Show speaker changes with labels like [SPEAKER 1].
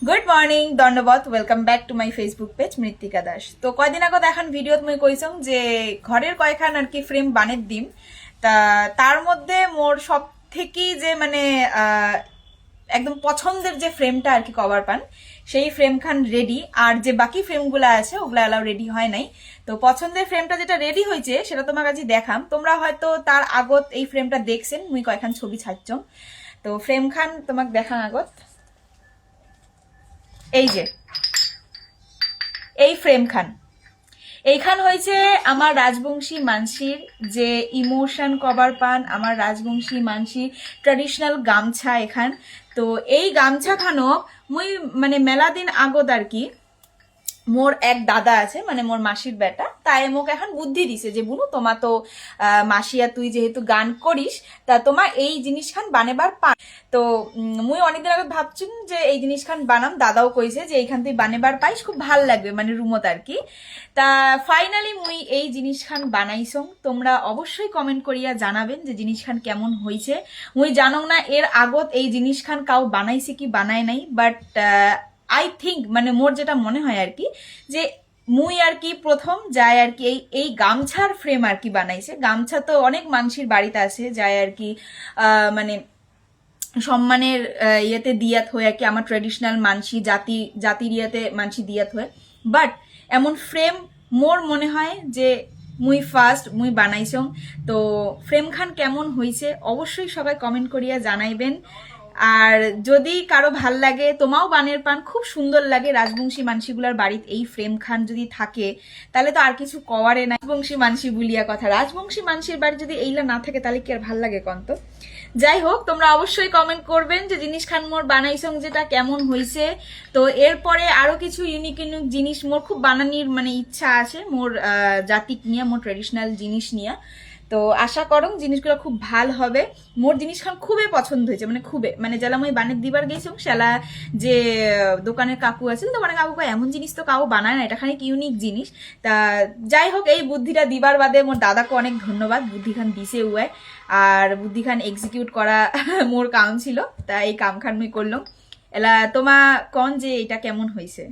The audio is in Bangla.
[SPEAKER 1] गुड मॉर्निंग धन्यवाद welcome back to my Facebook page Mrittika Das. तो कयदिन आगत এখন ভিডিওত মই কইছং যে ঘরের কয়খান আর কি ফ্রেম বানের দিম তা তার মধ্যে মোর সব থেকে যে মানে একদম পছন্দের যে ফ্রেমটা আর কি কভার পান সেই ফ্রেম খান রেডি, আর যে বাকি ফ্রেমগুলো আছে ওগুলো এলাও রেডি হয় নাই। তো পছন্দের ফ্রেমটা যেটা রেডি হয়েছে সেটা তোমার কাছে দেখাম। তোমরা হয়তো তার আগত এই ফ্রেমটা দেখছেন, মুই কয়খান ছবি ছাড়ছং। তো ফ্রেম খান তোমাক দেখান আগত এই যে এই ফ্রেম খান এইখান হয়েছে আমার রাজবংশী মানসির যে ইমোশন কভার পান, আমার রাজবংশী মানসির ট্রেডিশনাল গামছা এখান। তো এই গামছা খানক মুই মানে মেলা দিন আগত আর কি মোর এক দাদা আছে মানে মোর মাসির বেটা, তাই মোক এখন বুদ্ধি দিছে যে বুনু তোমা তো মাসিয়া তুই যেহেতু গান করিস তা তোমার এই জিনিস খান বানাবার পা। তো মুই অনেকদিন আগে ভাবছি যে এই জিনিস খান বানাম, দাদাও কইছে যে এইখান তুই বানাবার পাইস খুব ভাল লাগবে মানে রুমত আর কি। তা ফাইনালি মুই এই জিনিস খান বানাইছং। তোমরা অবশ্যই কমেন্ট করিয়া জানাবেন যে জিনিস খান কেমন হয়েছে। মুই জানো না এর আগত এই জিনিস খান কাউ বানাইছে কি বানায় নাই, বাট আই থিঙ্ক মানে মোর যেটা মনে হয় আর কি যে মুই আর কি প্রথম যায় আর কি এই গামছার ফ্রেম আর কি বানাইছে। গামছা তো অনেক মানুষের বাড়িতে আছে যায় আর কি মানে সম্মানের ইয়েতে দিয়াত হয়ে আর কি আমার ট্রেডিশনাল মানসি জাতির ইয়েতে মানসি দিয়াত হয়ে, বাট এমন ফ্রেম মোর মনে হয় যে মুই ফার্স্ট মুই বানাইছং। তো ফ্রেম খান কেমন হয়েছে অবশ্যই সবাই কমেন্ট করিয়া জানাইবেন। আর যদি কারো ভাল লাগে তোমাও বানের পান খুব সুন্দর লাগে রাজবংশী মানসিগুলার বাড়িতে এই ফ্রেম খান যদি থাকে তাহলে তো আর কিছু কওয়ারে না। রাজবংশী মানসি বলিয়া কথা, রাজবংশী মানসির বাড়ি যদি এইলা না থাকে তাহলে কি আর ভাল লাগে কন্ত। যাই হোক তোমরা অবশ্যই কমেন্ট করবেন যে জিনিস খান মোর বানাইছং যেটা কেমন হয়েছে। তো এরপরে আরো কিছু ইউনিক ইউনিক জিনিস মোর খুব বানানির মানে ইচ্ছা আছে মোর জাতিক নিয়ে, মোর ট্রেডিশনাল জিনিস নিয়ে। তো আশা করং জিনিসগুলো খুব ভাল হবে। মোর জিনিস খান খুবই পছন্দ হয়েছে মানে খুবই মানে যারা আমি বানের দিবার গেছিলাম সেলা যে দোকানের কাকু আছে দোকানের কাকু এমন জিনিস তো কাউ বানায় না, এটা খানিক ইউনিক জিনিস। তা যাই হোক এই বুদ্ধিটা দিবার বাদে মোর দাদাকে অনেক ধন্যবাদ, বুদ্ধি খান দিছে উয়ায় আর বুদ্ধি খান এক্সিকিউট করা মোর কাম ছিল, তা এই কাম খান মুই করলাম। এলা তোমা কন যে এটা কেমন হয়েছে।